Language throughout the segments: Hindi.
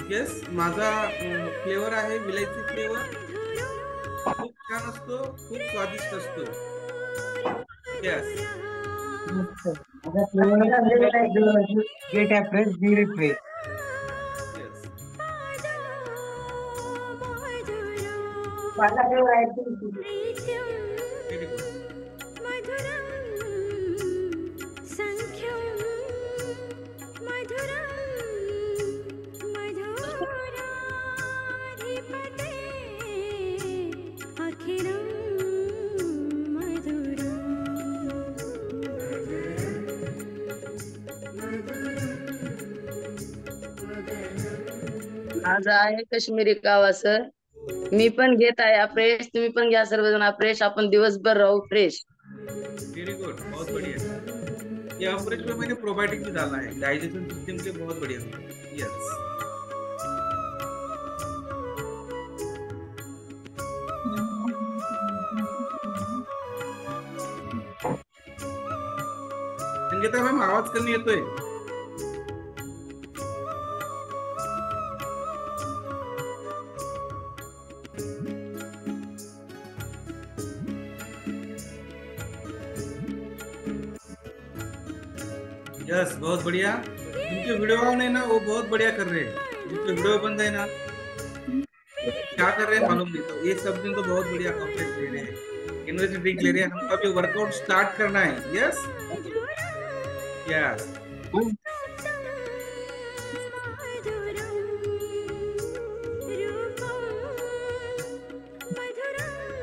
येस, माझा फ्लेवर आहे विलायची फ्लेवर. खूप छान असतो, खूप स्वादिष्ट असतो. Yes. Get fresh be fresh. Yes. माझा फ्लेवर आहे व्हेरी गुड. माझं आहे काश्मीरी कावा सर. मी पण घेत आहे फ्रेश, तुम्ही पण घ्या सर्वजण फ्रेश. आपण दिवसभर राहू फ्रेश. वेरी गुड, बहुत बढ़िया. ये अफ्रेश में मैंने प्रोबायोटिक भी डाला है, डाइजेशन सिस्टम के बहुत बढ़िया. यस. संगीता मैम, आवाज कमी येतोय. यस, बहुत बढ़िया. जिनके वीडियो ऑन है ना वो बहुत बढ़िया कर रहे हैं. जिनके वीडियो बंद है ना क्या कर रहे हैं मालूम नहीं. तो ये सब दिन तो बहुत बढ़िया कंप्लीट ले रहे हैं, एनर्जी ड्रिंक ले रहे हैं. हमको अभी वर्कआउट स्टार्ट करना है. यस. यस.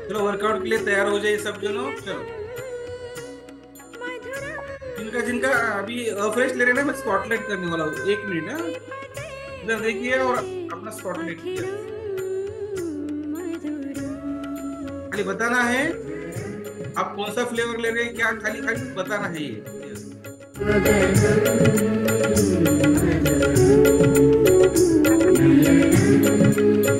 चलो वर्कआउट के लिए तैयार हो जाइए सब जनों. चलो, जिनका जिनका अभी फ्रेश ले रहे हैं ना, मैं स्पॉटलाइट करने वाला हूँ. 1 मिनट है, इधर देखिए और अपना स्पॉटलाइट किया. खाली बताना है आप कौन सा फ्लेवर ले रहे हैं, क्या खाली खाली बताना है ये.